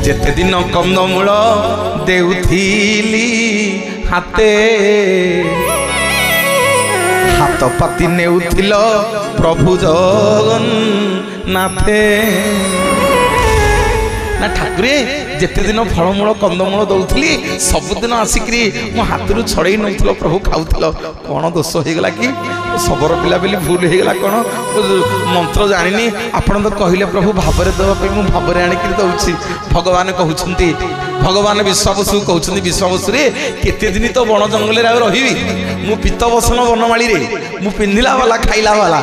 जेते दिन कंदमूल देउथिली हाते हाथ पाती नेउथिल प्रभु जगन्नाथे ना ठाकुरे जेते दिन फलमूल कंदमूल दौली सबुदिन आसिक मो हाथ छड़े नौल प्रभु खाऊल कौन दोष होगा कि सबର पिला बोली भूल होगा कौन मंत्र जानी आपड़ तो कहले प्रभु भावरे देवाई मुझे भावरे आणिक दौची भगवान कहते भगवान विश्वावसु कहते विश्वावसु केते दिन तो बण जंगल रही मु पीत बसन बनमाड़ी मु पिंधिला वाला खाइला वाला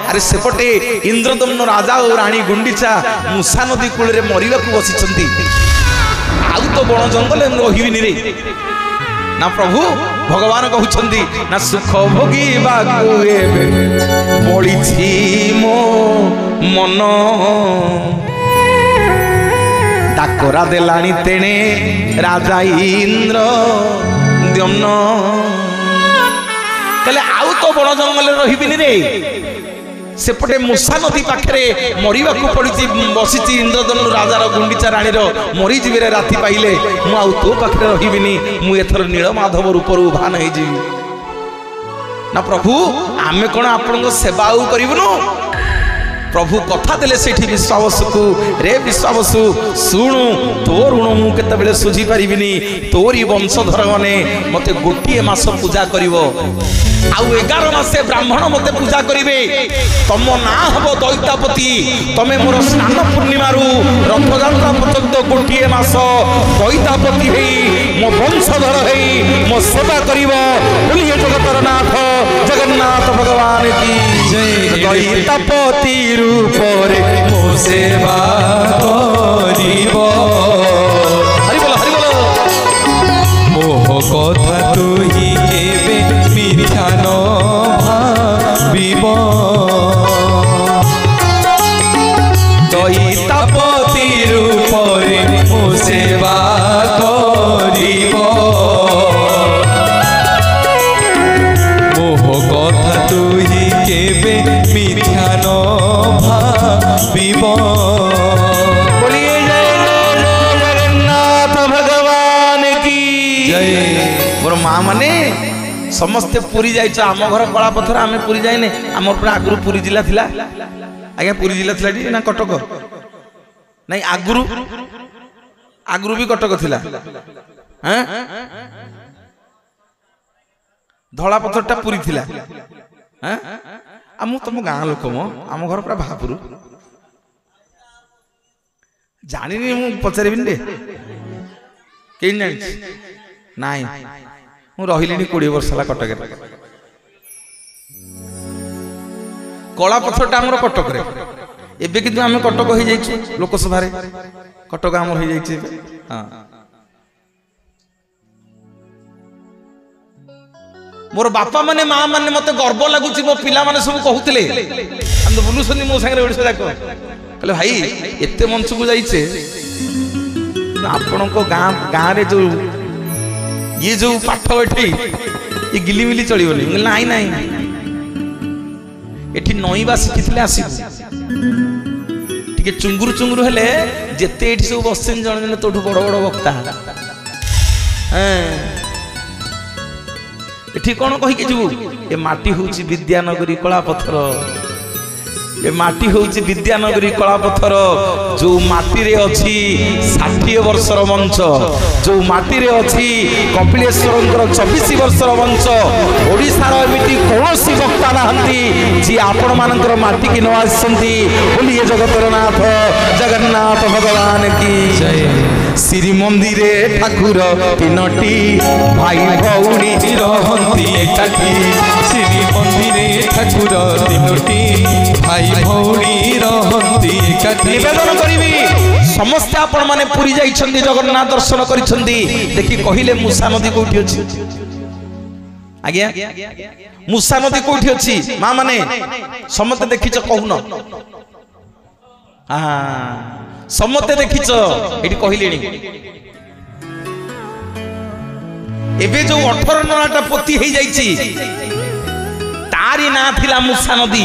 अरे सेपटे इंद्रदम्न राजा और राणी गुंडीचा मूषा नदी कूल मरवा बसी आउ तो बण जंगल रही रे ना प्रभु भगवान कहते ना सुख भोगी बड़ी मो मन डाकरा देलानी तेणे राजा इंद्र दम्न कहले आउ तो बण जंगल रही रे सेपटे मूषा नदी पाखे मरवा पड़ी बसी इंद्रदम्न राजार गुंडीचा राणीर मरीजी राति पाइले मुझे तो पाखे रही मुझे नीलमाधव रूप उभान हो ना प्रभु आम कौन आपण सेवा करूँ प्रभु कथा देले सेठी विश्वावसु को रे विश्वावसु शुणु तो ऋण मुझे सुझी पारिनी तोरी वंशधर मैंने मत गोटे मास पूजा करिवो आउ 11 मासे ब्राह्मण मते पूजा करिवे तम ना हबो दैतापति तमे मोर स्नान पूर्णिमा रु रथयात्रा पर्यंत गोटे मास दैतापति हेई मो वंशधर हेई मो सेवा करिवो बोलिए जगतर नाथ जगन्नाथ भगवान की जय दैतापति रूप रे मो सेवा करिवो हरि बोल मोह कथा तू ही केबे मिथ्या न भाविब दैतापति रूप रे मो सेवा करिब मोह कथा तू ही केबे मिथ्या न भाविब बोलिए जय जगन्नाथ भगवान की जय। मोर माँ माने समस्ते पुरी जाइछ आम घर कला पथर आम पुरी जाइने आम आगु पुरी जिला थिला आज्ञा पुरी जिला थिला ना कटक नहीं आगु भी कटक थिला धला पथरटा पुरी थिला मु तुम गाँ लोक मो आम घर पूरा भापुर जानी मु पचारि रे कहीं जानी नाई मु रही 20 वर्ष है कटक कला पथरटा आम कटक एबे कि आम कटक हो लोकसभा कटक आम हो मोर बापा माने माँ माने मत गर्व लगुच मो पिला माने सब कहते बुलूसन मो सागर ओडिशा जाक कहले भाई एते मंच को जाइछे आपण को गाँ रे जो ये जो पाठ एठी ये गिलिमिली चलिबनी नाई नाई एठी नईबा शिखिथिले आसीबु टिके चुंगुरु चुंगुरु हेले जेते एठी सब बसिन जण जण तोठु बड़ बड़ वक्ता एठी कोन कहि के जीवु ए माटी होउची विद्यानगरी कला पत्थर ए माटी होउची विद्यानगरी कला पत्थर जो माटी रे अछि 60 वर्षर मंच जो माटी रे अछि कपिलेश्वरंकर 24 वर्षर मंच ओडिसा रो एमिति कोनोसी वक्ता नाहंती जी आपण मानकर माटी की न आसंती बोलिए जगतर नाथ जगन्नाथ भगवान की जय। श्री मंदिरे ठाकुर तीनोटी भाई भौणी रहंती एकाठी श्री मंदिरे ठाकुर तीनोटी भाई भौणी रहंती एकाठी निवेदन करिवि समस्त आपण माने पुरी जाइछंती जगन्नाथ दर्शन करिछंती देखि कहिले मूषा नदी कोठी अछि आज्ञा मूषा नदी कोठी अछि मां माने समस्त देखिछ कहून समते देखिच ये कहले एबे जो 18 ननाटा पोती हो जाइछि तारी ना थिला मूषा नदी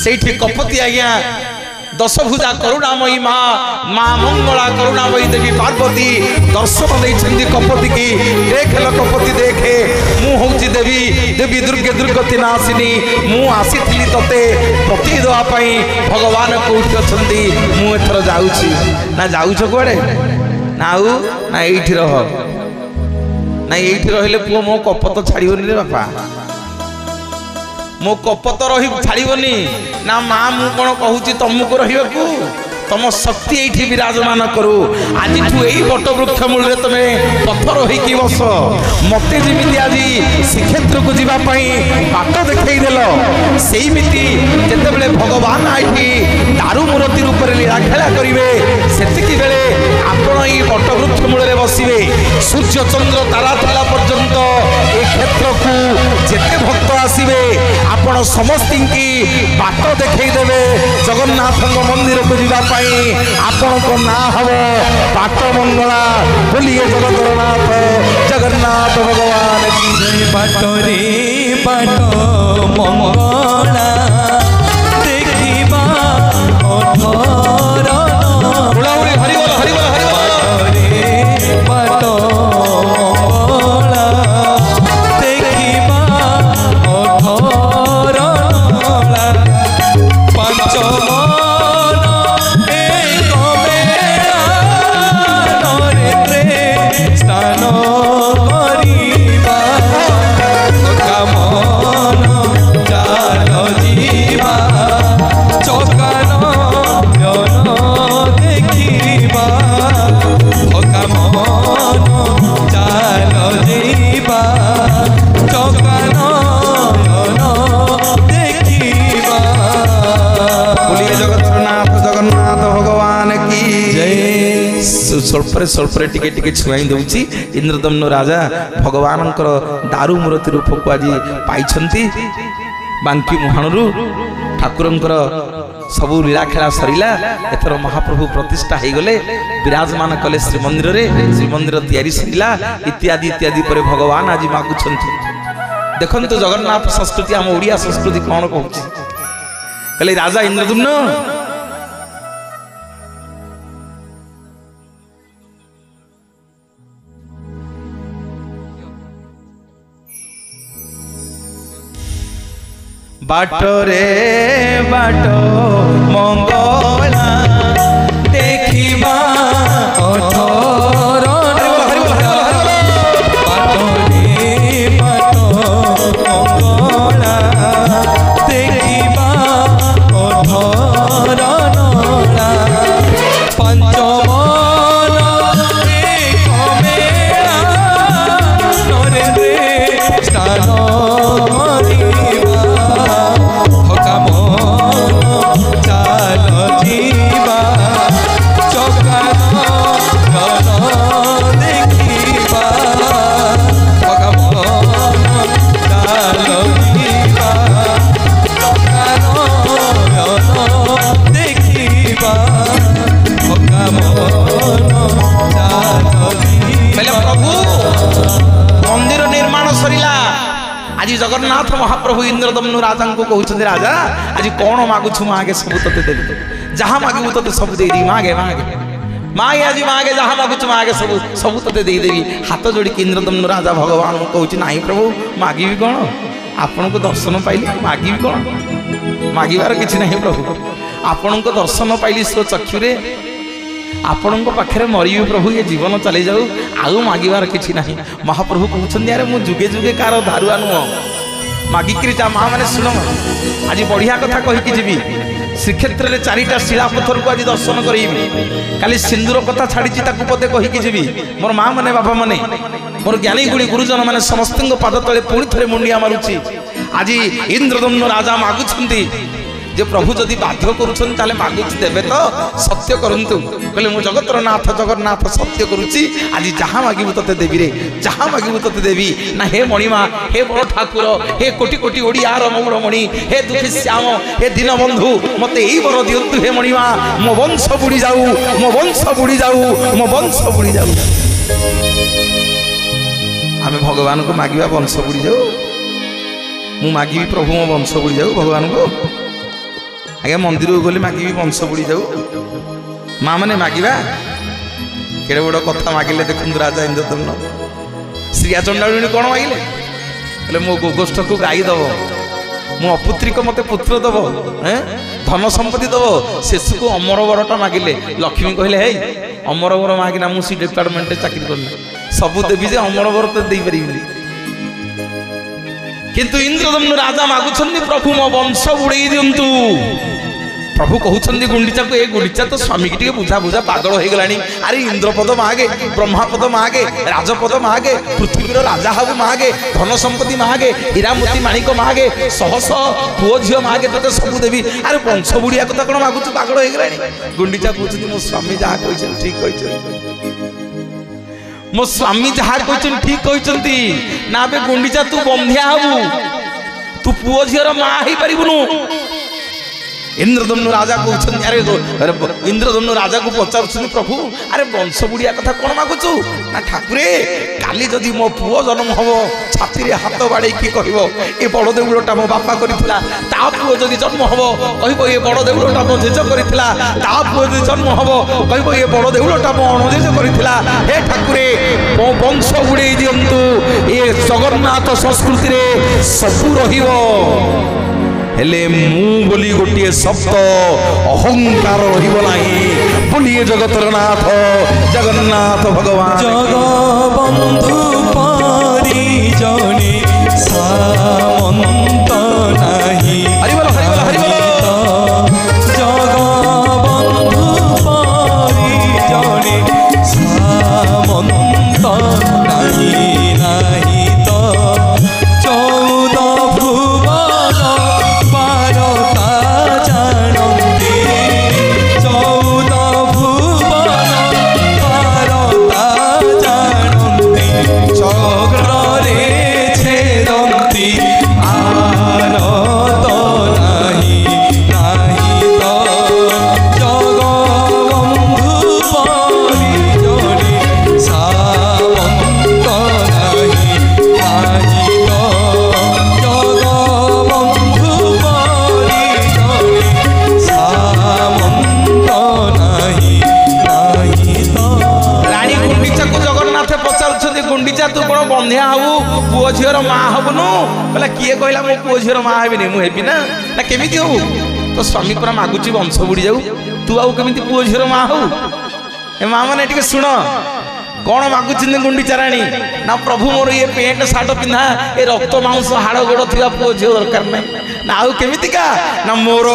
ସେଇଠି କପତି ଆଜ୍ଞା दशभुजा करुणामयी माँ माँ मंगला करुणामयी देवी पार्वती दर्शन देइछन्ती कपति की देख लो कपति देखे मु होउची देवी देवी दुर्गे दुर्गति नाशिनी मु आसीथिली तते प्रति दवा पई भगवान कोठी अछन्ती मु एथर जाउची ना जाउछ कोडे नाउ ना एठी रह ना एठी रहिले पुओ मो कपत छाड़िबनी रे बापा मो कपत रही छाड़बनी ना माँ मु कौन कहूँ तुमको रही तुम शक्ति ये विराजमान करू आज यही बट वृक्ष मूल तुम्हें पथर होगी बस मत जमी आज श्रीक्षेत्र को जावाई बाट देखल से जिते भगवान आई दारू मूर्ति रूप में लीलाखेला करेंगे से बेले आपण ये बट वृक्ष मूल बसवे सूर्य चंद्र तारा थाला पर्यंत ए क्षेत्र को जिते भक्त आसवे आपण समस्त की बाट देखदेवे जगन्नाथ मंदिर को जावाई आपण को ना हम बाट मंगला बोलिए जगन्नाथ जगन्नाथ भगवान की जय बाट रे बाट मंगला देखिबा अठर उड़ाउड़ी हरि बोल हरि बोल हरि बोल रे बाट मंगला देखिबा अठर पंच स्वल्परे टिके टिके छुआई दउची इंद्रदम्न राजा भगवान दारू मूर्ति रूप को आज पाई बांकी मुहाणु ठाकुरंकर सबू लीलाखेला सरिला एथर महाप्रभु प्रतिष्ठा हो गले विराजमान कले श्रीमंदिर तैयारी सरिला इत्यादि इत्यादि पर भगवान आज मागुछंती देखंतु जगन्नाथ संस्कृति आम ओडिया संस्कृति कौन कहूची कहले राजा इंद्रदम्न बाट रे बाट मंगला देखिबा अठर बाट रे बाट मंगला देखिबा अठर नला पंचमन एक मेला नरेंद्र स्थान जगन्नाथ महाप्रभु इंद्रदम्नु राजा को कहते राजा आज कौन मागुछु मागे सब तते देवी जहाँ मागू तते सब दे मागे मागे मागे आज मागे जहाँ मागुछु मागे सब तते देवी हाथ जोड़ी इंद्रदम्नु राजा भगवान को कहूँ ना प्रभु मागिबी कौन आपण को दर्शन पाइली मागिबी कौन मागिबार किछि नहीं प्रभु आपण को दर्शन पाइली स्व चक्षुरे आपण पाखे मरी प्रभु ये जीवन चली जाऊ आउ मागिबार किछि नहीं महाप्रभु कहते अरे मुझे जुगे जुगे कार दारुआ नुह मागिकी जा माँ मैंने शुण आज बढ़िया कथा कहीकि जी श्रीक्षेत्र में 4टा शिलापथर को आज दर्शन करी खाली सिंदूर कथा छाड़ी पदे कहीकि जी मोर माँ मैंने बाबा मैंने मोर ज्ञानी गुणी गुरुजन मैंने समस्त पाद तले पुणी थे मुंडिया मारुची आज इंद्रदम्न राजा मागुंट जे प्रभु जदि बाध्य करुँच मागुच देवे तो सत्य करंतु कहले मु जगतर नाथ जगन्नाथ सत्य करुच्ची आज जहाँ मागिबू तते देवी रे जहाँ मागिबू तते देवी ना हे मणिमा हे बड़ ठाकुर हे कोटि कोटि ओडियार मौड़मणि हे दुखी श्याम हे दीनबंधु मते यही बर दियंतु हे मणिमा मो वंश बुड़ी जाऊ मो वंश बुड़ी जाऊ मो वंश बुड़ी जाऊ आमे भगवान को मागिबा वंश बुड़ी जाऊ मु मागिबी प्रभु मो वंश बुड़ी जाऊ भगवान को आज्ञा मंदिर को गली मागिबी वंश बुड़ी जाऊ माँ मैंने मागिबा केड़े बड़ कथा मागिले देखु राजा इंद्रदम्न श्रिया चंडाणी कौन मागिले बोले मो गोष्ठ को गाई दब मो अपुत्री को मते पुत्र दब धन संपत्ति दब शेष को अमर बरटा मागिले लक्ष्मी कहले हे अमर बर मागिना मुझे डिपार्टमेंट चाकरी करना सबू देवी जे अमर बर तो दे पारि किंतु इंद्रदम्न राजा मागुछन्ति प्रभु मो वंश बुड़े दिंतु प्रभु कहते गुंडीचा को ए गुंडीचा तो स्वामी की बुझा बुझा पागल हो गलानी अरे इंद्रपद मागे ब्रह्मापद मागे राजपद मागे पृथ्वीर राजा हाबू मागे धन संपत्ति मागे हीरामोती माणिक मागे शह शह पुओ झील मागे तोते सबू देवी अरे वंश बुड़िया कथा कौन मागुच पागल हो गलानी गुंडीचा कहते मो स्वामी जहाँ कहते ठीक कहते मो स्वामी जहाँ कहते ठीक कहते ना बे गुंडीचा तू बंधिया हाबू तू पुओ झीर माँ ही पारिबुनु इंद्रदम्न राजा कहते अरे इंद्रदम्न राजा को पचार प्रभु अरे वंश बुड़िया कथा कौन मागुचु ना ठाकुरे काली जदि मो पुओ जन्म हम छाती रे हाथ बाड़े कि कह ए बड़ देउलटा मो बापा करथिला ता पुओ जदि जन्म हम कहबो ए बड़ देउलटा मो जेज करथिला ता पुओ जदि जन्म हम कहबो ए बड़ देउलटा मो अणजेज करथिला हे ठाकुरे मो वंश बुड़े दियंतु ए जगन्नाथ संस्कृति रे सबु रहिबो हेले मु बोली गोटे शब्द अहंकार रहिबो नाही बोलिए जगतर नाथ जगन्नाथ भगवान जगबंधु पारी जने सामंत नाही हरि बोल हरि बोल हरि बोल जगबंधु पारी जने सामंत नाही नाही तो 14 भुवन पारता जानते 14 भुवन पारता जानते चक्रे छेदंती आरत नाही नाही तो जगबंधु पारी जने सामंत नाही नाही तो जगबंधु पारी जने सामंत नाही नाही तो रानी गुंडीचा को जगन्नाथ पचारुछन्ति गुंडीचा तू कोन बंधिया हबू पुओ झीर माँ हबनु बोला किए कहला मो पुओ झीर माँ हेबिनी मु हेबी ना केमिति हबू तो स्वामी पूरा मागुची वंश बुड़ी जाऊ तू आउ केमिति पुओ झीर माँ हबू ए माँ माने टिके सुन कौन मागुछन्ति गुंडीचा रानी ना प्रभु मोर ये पेंट सार्ट पिंधा ए रक्त मांस हाड़ गोड़ थिबा पुओ झीर दरकार नै ना आउ केमितिका ना मोर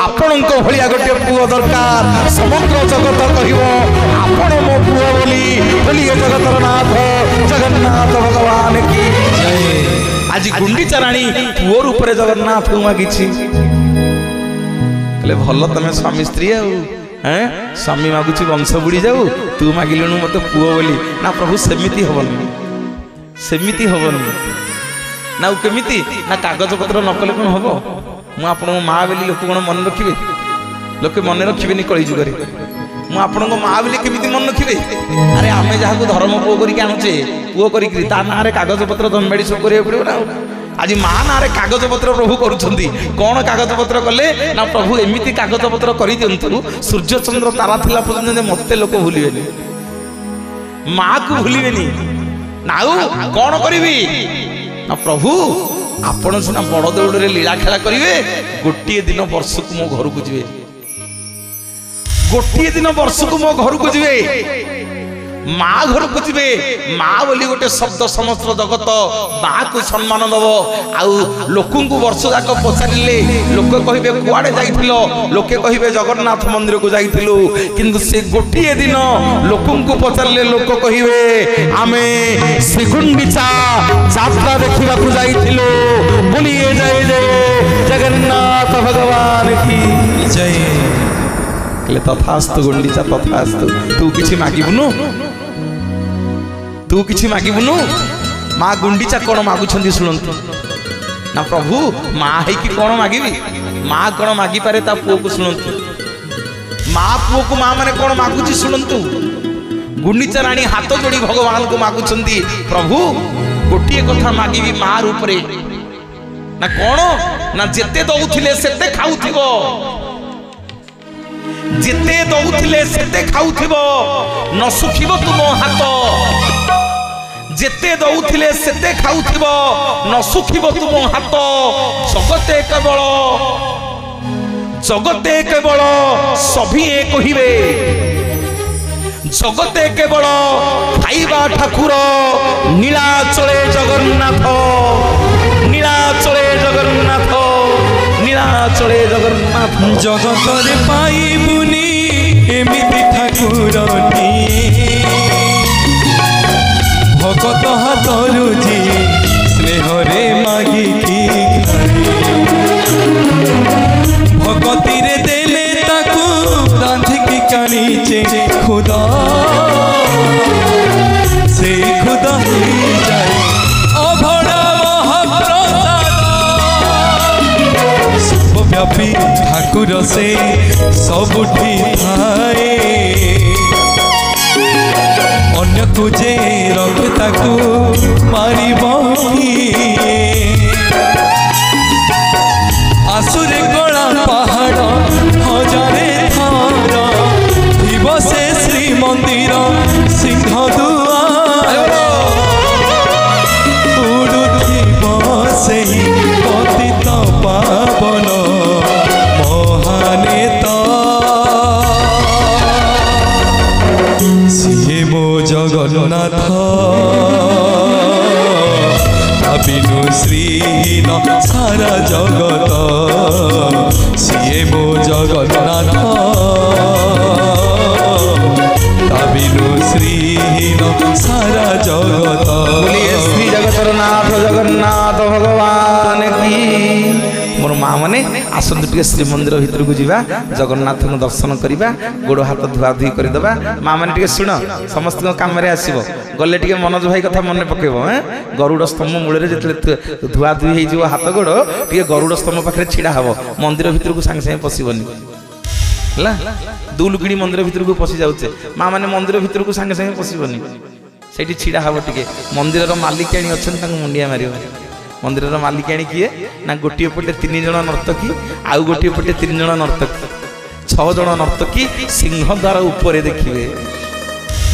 आपणको भलिया गोटे पुओ दरकार समग्र जगत कहिबो आपण मो पुओ बोली बोलिए जगतर नाथ जगन्नाथ भगवान की जय आज गुंडीचा रानी पुओ रूप रे जगन्नाथ को मागिछि कहले भल तमे स्वामी स्त्री आउ हैं स्वामी मागुछि वंश बुड़ी जाऊ तू मागिलनु मते पुओ बोली ना प्रभु सेमिति हबनी ना केमिति ना कागज पत्र नकले कौन हम मु आपण माँ बोली लोक कौन मन रखिए लोके मन रखिए कली जुगरे मु आपण माँ बोली केमिति मन रखिए अरे आमे जहाँ धर्म पुओ करके आणुचे पुओ करी ता ना रे कागज पत्र दनबाड़ी सब करिया पड़ो ना आज माँ ना रे कागज पत्र प्रभु करुछंती कौन कागज पत्र कले ना प्रभु एमिति कागज पत्र करि दियंतु सूर्य चंद्र तारा थिला पर्यंत मते लोक भूलिबेनी माँ को भूलिबेनी नाउ कौन करिवि ना प्रभु आपण सिना बड़ दौड़े लीला खेला करिवे गोटे दिन वर्ष को मो घर को जीवे गोटे दिन वर्ष को मो घर को जीवे माँ घर को जीवे माँ बोली गोटे शब्द समस्त जगत माँ को सम्मान दब आउ लोक वर्ष जाक पचारे लोक कहे कुआड़े जाइथिलो लोके कहे जगन्नाथ मंदिर को जाइथिलु किंतु से गोटे दिन लोक पचारे लोक कहे आमे श्रीगुंडीचा यात्रा देखा जाइथिलु बोलिए जय जय जगन्नाथ भगवान की जय तथास्तु गुंडीचा तथास्तु तू किछि मागिबुनु तू किछि मागिबुनु माँ गुंडीचा कौन मागुछन्ति शुणंतु ना प्रभु माँ है कि कौन मागिबी माँ कौन मागी पारे ता पुओ को शुणंतु माँ पुओ को माँ माने कौन मागुची शुणंतु गुंडीचा रानी हाथ जोड़ी भगवान को मागुछन्ति प्रभु गोटे कथा मागिबी माँ रूप रे ना कौन ना जेते दउथिले सेते खाउथिबो जेते दौथिले सेते खाउथिबो न सुखिबो तुम हाथ जेते दौथिले सेते खाउथिबो न सुखिबो तुम हाथ जगते केवल सभिए कहिबे जगते केवल खाइबा ठाकुर नीलाचले जगन्नाथ नीलाचले जगन्नाथ नीलाचले जगन्नाथ जगतरे पाइबुनी एमिति ठाकुरटिए भगत हाथरू जी स्नेहरे मागिकी भगती रे देले ताकू रांधिकी कानीचे खुदा से खुदा ही जाए अभड़ा महाप्रसाद सर्वव्यापी ठाकुर से सबुठी थाए अन्य तुझे रखे ताकू मारिबो किए आसुरे गला पहाड़ हजारे थर थिबो से श्री मंदिर सिंह दुआर उड़ुथिबो सेही पतित पावन महानेता सिए मो जगन्नाथ बिनु श्रीहीन सारा जगत सिए मो जगन्नाथ बिनु श्रीहीन सारा जगत श्री जगतर नाथ जगन्नाथ भगवान की मोर माँ मैंने आसतु टे श्रीमंदिर भितर को जावा जगन्नाथ को दर्शन करवा गोड़ हाथ धुआ धुई करदे माँ मैंने टे शुण समस्त कम आसो गले टे मनोज भाई कथा मन पकेब गरुड़ स्तंभ मूल धुआ धुई हो हाथ गोड़ टे गरुड़ स्तंभ पाखे छिड़ा हम मंदिर भितर को सांगे सांगे पशबनी है दुलुकिणी मंदिर भितर को पशि जाऊे माँ मैंने मंदिर भितर को सांगे सांगे पशबनी से छिड़ा हम टे मंदिर मालिकाणी अच्छा मुंडिया मार मंदिर मालिकाणी किए ना गोटे पटे 3 जन नर्तकी आउ गोटे पटे 3 जन नर्तकी 6 जन नर्तकी सिंहद्वार ऊपर देखिए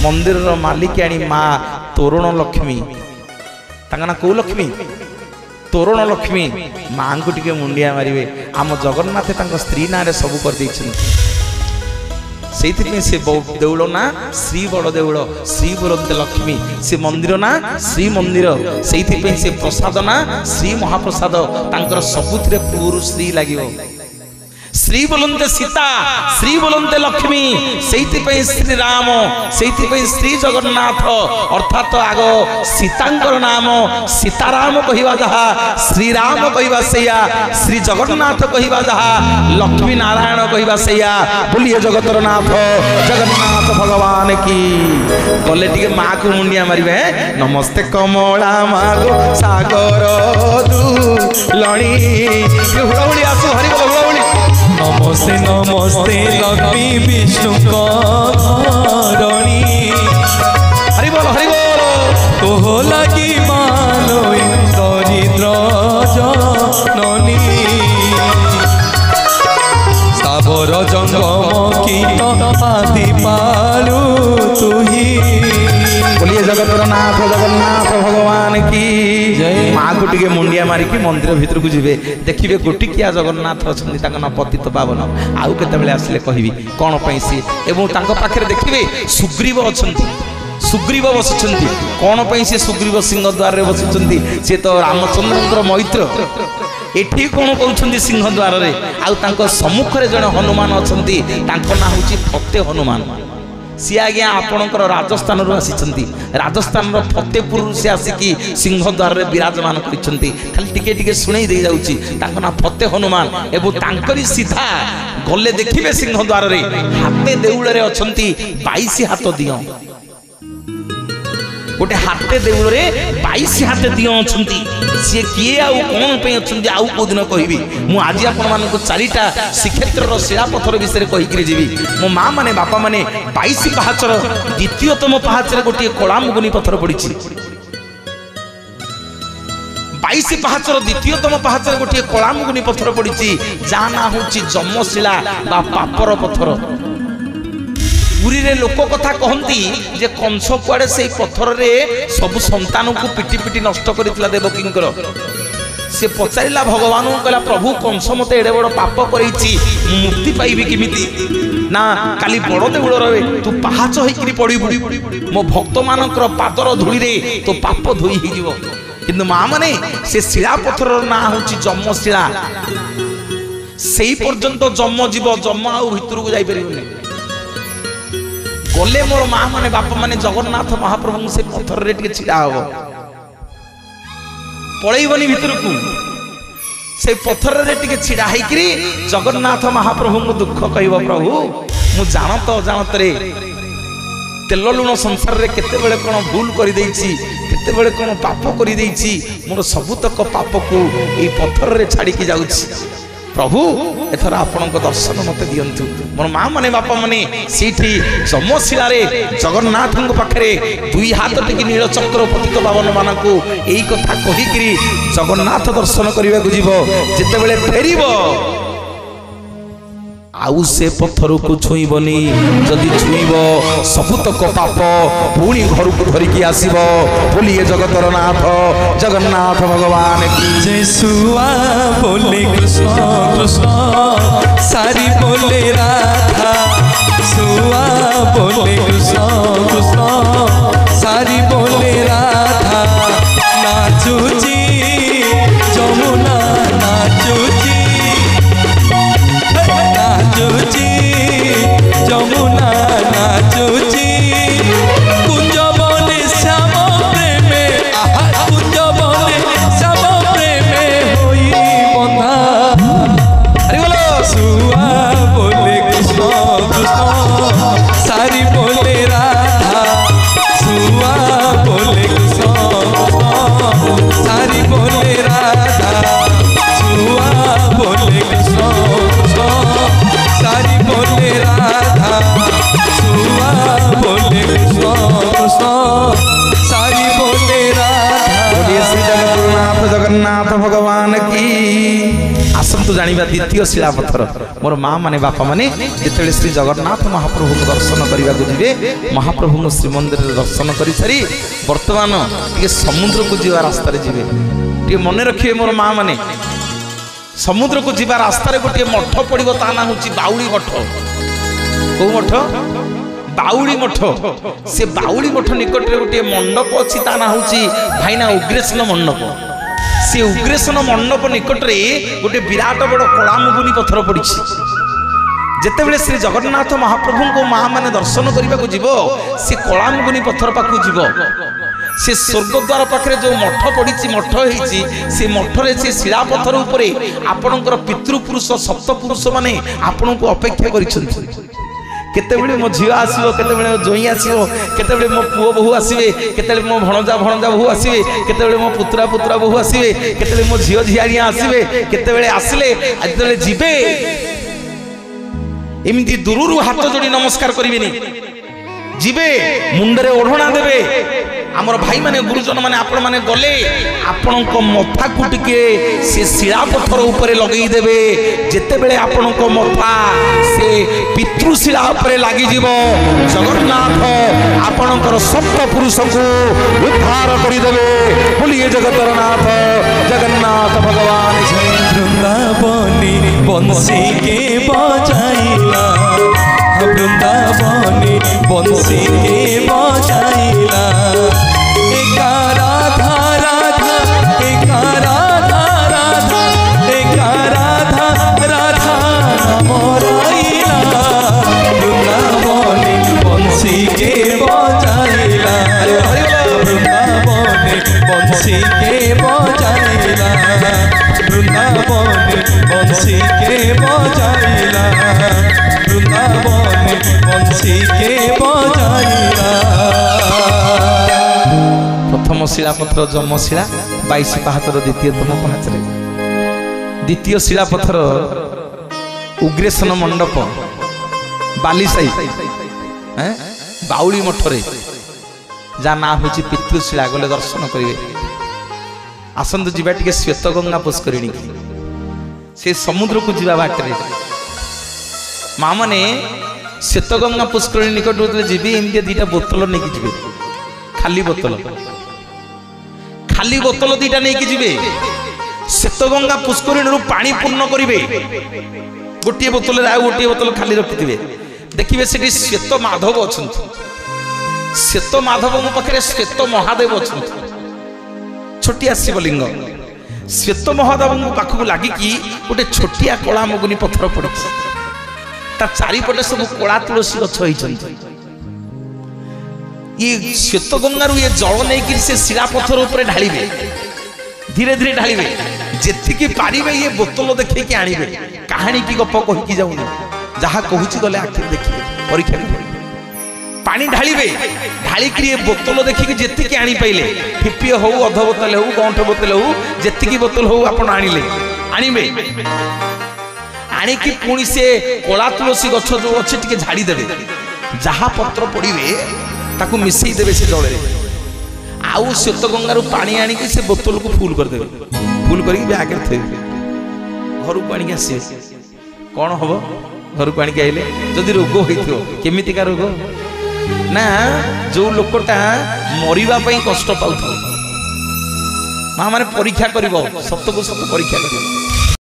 मंदिर मालिकाणी माँ तोरण लक्ष्मी ना कौ लक्ष्मी तोरण लक्ष्मी माँ को टिके मुंडिया मारे आम जगन्नाथ स्त्री ना सब कर से देउल ना श्री बड़ देउल श्री बुरंत लक्ष्मी से मंदिर ना श्री मंदिर से प्रसाद ना श्री महाप्रसाद तांकर सबुथिरे पूर्व श्री लगे श्री बोलते सीता श्री बोलते लक्ष्मी से श्री राम से श्री जगन्नाथ अर्थात आग सीतांकर नाम सीताराम कहवा जहा श्रीराम कहवा सैया श्री जगन्नाथ कहवा जहा लक्ष्मी नारायण कहवा सैया बोलिए जगतर नाथ जगन्नाथ भगवान की गले टी माँ को मुंडिया मारे नमस्ते कमला मागो सागर दुलणी हुड़ाहुड़ी आसु हरि बोल हुड़ाहुड़ी नमस्ते नमस्ते लक्ष्मी विष्णु कारणी हरि बोल तो लगी मानो दरिद्र जननी साबर जंगम कीट आदि पालू तुही बोलिए जगतर नाथ जगन्नाथ भगवान की जय माँ को टिके मुंडिया मारिकी मंदिर भितर को जीवे देखिए गोटिकिया जगन्नाथ अच्छा ना पतित पावन आउ केतबेले आसिले कहबी कौन पाई सी एवं तांको पाखरे देखिए सुग्रीव अच्छा सुग्रीव बसिचंती कौन पाई से सुग्रीव सिंह द्वार रे बसिचंती से तो रामचंद्र मैत्र एठी कौन कहउछंती सिंह द्वार रे आउ तांको सम्मुख रे जने हनुमान अछंती तांको ना होची फते हनुमान सी आज्ञा आपणकर राजस्थान आसी राजस्थान फतेहपुर से आसिकी सिंह द्वार रे विराजमान करछंती खाली टिके टिके सुनै दे जाउची तांको ना फते हनुमान एवं तांकरी सीधा गले देखिबे सिंह द्वार रे हाते देउळ रे अछंती 22 हाथ दियो गोटे हाथे देउळ रे 22 हाथ दियो अछंती से किए आउ कोन पे अछंती आउ को दिन कहबी मु आज आपण मान को चारिटा श्रीक्षेत्र रो शिला पत्थर विषय कहि करी जीवी मो मां माने बापा माने 22 पहाचर द्वितीयतम पहाचर गोटे कला मुगुनी पत्थर पड़िछि 22 ପାହାଚର ଦ୍ୱିତୀୟତମ ପାହାଚରେ ଗୋଟିଏ କଳାମୁଗୁନି ପଥର ପଡିଛି, ଯାହା ନାଁ ହେଉଛି ଯମଶିଳା ବା ପାପର ପଥର। ପୁରୀରେ ଲୋକ କଥା କହନ୍ତି ଯେ କଂସ କୁଆଡେ ସେଇ ପଥରରେ ସବୁ ସନ୍ତାନକୁ ପିଟି ପିଟି ନଷ୍ଟ କରିଥିଲା ଦେବକୀଙ୍କର। ସେ ପଚାରିଲା ଭଗବାନଙ୍କୁ, କହିଲା ପ୍ରଭୁ କଂସ ମତେ ଏଡେ ବଡ ପାପ କରିଛି, ମୁଁ ମୁକ୍ତି ପାଇବି କେମିତି? ନା କାଲି ବଡ ଦେଉଳ ରହେ, ତୁ ପାହାଚ ହେଇକିରି ପଡିବୁ, ମୋ ଭକ୍ତ ମାନଙ୍କର ପାଦର ଧୂଳିରେ ତୋ ପାପ ଧୋଇ ହେଇଯିବ। କିନ୍ତୁ ମା ମାନେ ସେ ଶିଳା ପଥରର ନାଁ ହେଉଛି ଯମଶିଳା। ସେଇ ପର୍ଯ୍ୟନ୍ତ ଯମ ଯିବ, ଯମ ଆଉ ଭିତରକୁ ଯାଇପାରିବନି। ଗଲେ ମୋର ମା ମାନେ ବାପା ମାନେ ଜଗନ୍ନାଥ ମହାପ୍ରଭୁଙ୍କୁ ସେ ପଥରରେ ଟିକେ ଛିଡା ହବ, ପଳେଇବନି ଭିତରକୁ। ସେ ପଥରରେ ଟିକେ ଛିଡା ହେଇକିରି ଜଗନ୍ନାଥ ମହାପ୍ରଭୁଙ୍କୁ ଦୁଃଖ କହିବ, ପ୍ରଭୁ ମୁଁ ଜାଣତ ଅଜାଣତରେ ତେଲ ଲୁଣ ସଂସାରରେ କେତେବେଳେ କଣ ଭୁଲ କରିଦେଇଛି, କେତେବେଳେ କଣ ପାପ କରିଦେଇଛି, ମୋର ସବୁତକ ପାପକୁ ଏଇ ପଥରରେ ଛାଡ଼ିକି ଯାଉଛି। ପ୍ରଭୁ ଏଥର ଆପଣଙ୍କ ଦର୍ଶନ ମତେ ଦିଅନ୍ତୁ। ମୋର ମା ମାନେ ବାପା ମାନେ ସେଇଠି ଯମଶିଳାରେ ଜଗନ୍ନାଥଙ୍କ ପାଖରେ ଦୁଇ ହାତ ଟେକି ନୀଳଚକ୍ର ପତିତ ପାବନ ମାନଙ୍କୁ ଏଇ କଥା କହିକିରି ଜଗନ୍ନାଥ ଦର୍ଶନ କରିବାକୁ ଯିବ। ଯେତେବେଳେ ଫେରିବ ଆଉ ସେ ପଥରକୁ ଛୁଇଁବନି, ଯଦି ଛୁଇଁବ ସବୁତକ ପାପ ପୁଣି ଘରକୁ ଧରିକି ଆସିବ। ବୋଲିଏ ଜଗତର ନାଥ ଜଗନ୍ନାଥ ଭଗବାନ କି जय। सुआ बोले कृष्ण कृष्ण, सारी बोले राधा। सुआ बोले कृष्ण कृष्ण, सारी बोले राधा। नाचुची जमुना नाचुची, नाचुची जमुना नाचुची। कुंज बने श्याम प्रेमे, कुंज बने श्याम प्रेमे होई बंधा। अरे बोलो सुआ बोले कृष्ण कृष्ण, सारी बोले राधा। सुआ बोले कृष्ण कृष्ण, सारी बोले राधा। सुआ बोले कृष्ण कृष्ण, सारी बोले राधा। सुआ बोले कृष्ण कृष्ण, सारी बोले राधा। बोलिए श्री जगन्नाथ जगन्नाथ भगवान की। आसतु जानिबा द्वितीय शिला पत्थर। मोर माँ माने बापा माने जितेबाला श्री जगन्नाथ महाप्रभु दर्शन करने को जीवे, महाप्रभु श्रीमंदिर दर्शन कर सारी वर्तमान टे समुद्र को जीवा रास्ता जीवे। टे मन रखिए मोर माँ माने, समुद्र को जीवा रास्ता गोटे मठ पड़ो, ता ना हूँ बाउली मठ। कौ मठ? बाउली मठ। से बाउली मठ निकट में गोटे मंडप अच्छी, ता ना हूँ भाईना उग्रेसन मंडप। से उग्रेसन मंडप निकट में गोटे विराट बड़ कलामुगुनी पत्थर पड़ी। जितेबाला श्री जगन्नाथ महाप्रभु को माँ मैंने दर्शन करने को जीव, से कलामुगुनी पत्थर पाखु जीव। से स्वर्गद्वार पाखे जो मठ पड़ी, मठ होती से मठरे से शिला पत्थर उपरे आपणकर पितृपुरुष सप्तपुरुष माने आपण को अपेक्षा कर। केतेबेले मो झील आसो, केतेबेले मो जोई आसो, केतेबेले मो पुओ बहु आसवे, केतेबेले मो भणजा भणजा बहु आसवे, केतेबेले मो पुत्रा पुत्रा बहु आसवे, केतेबेले मो झील झियारिया आसवे। केतेबेले आसले आजितले जीवे एमती दूररू हाथ जोड़ी नमस्कार करिवेनी, जीवे मुंडरे ओढ़णा देवे। आमर भाई माने गुरुजन माने आपण माने गले आपण को मथा को टिके से शिला पत्थर ऊपर लगई देवे। जेतेबेले आपण को मथा से पितृशिला ऊपर लागि जीवो, जगन्नाथ आपणकर सप्त पुरुष को उद्धार करि देवे। बोलिए जगतर नाथ जगन्नाथ भगवान जय। वृंदावनी बंसी के बजाइला, वृंदावनी बंसी के बजाइला। एका राधा राधा, एका राधा राधा, एका राधा राधा मोराइला। वृंदावनी बंसी के बजाइला, वृंदावनी बंसी के बजाइला। वृंदावनी बंसी के बजाइला, वृंदावनी बंसी के बजाइला। प्रथम शिलापथर जमशिला 22 पाहाचर द्वितीयतम पाहाचर। द्वितीय शिलापथर उग्रेसन मंडप बालीसाई बाउली मठरे, जा ना हूँ पितृशिला, गले दर्शन करेंगे। आसंतु जीवा टिके श्वेतगंगा पुष्करिणी से समुद्र को जीवा बाटरे माँ मैंने श्वेतगंगा पुष्करिणी निकट जीवी एमती दीटा बोतल नहीं जी खाली बोतल दीटा नहीं जी श्वेतगंगा पुष्करिणी पानी पूर्ण करेंगे गोटे बोतल गोटे बोतल खाली रखिथे देखिए से श्वेत माधव अच्छा श्वेत माधव मो पाखे श्वेत महादेव अच्छा छोटिया शिवलिंग श्वेत महादेव पाखक लगिकी गोटे छोटिया कला मगुनी पत्थर पड़ी चारिपटे सब कला तुलसी गछ ये श्वेत गंगारू ये जल नहीं से शिला पत्थर उपर ढालिबे धीरे धीरे ढालिबे जेतिकी पारिबे ये बोतल देखिए आनिबे कहानी की गप कहीकि जाऊनी जहाँ कहूँ गले आखिर देखिए परीक्षा पानी ढालिबे ढालिक ये बोतल देखिए जेतिकी आनी पाइले ठिपिए हो अध बोतल हो गंठ बोतल हो जेतिकी बोतल हो आपण आनिले आनिबे आनिकी पुणी से कला तुलसी गछ जो अच्छे टिके झाड़ी देबे जहाँ पत्र पड़े ताकू मिसई देबे से जल आउ श्वेत गंगारू पानी आनिकी से बोतल को फुल कर देबे फुल करके बैग रे थे घर को आनिक आसे कौन हम घर को आनिक आइले जदि रोग होइथियो केमितिका रोग ना जो लोकटा मरिबा पई कष्ट पाउथो मां माने परीक्षा करिवो सत्य को सत्य परीक्षा करिवो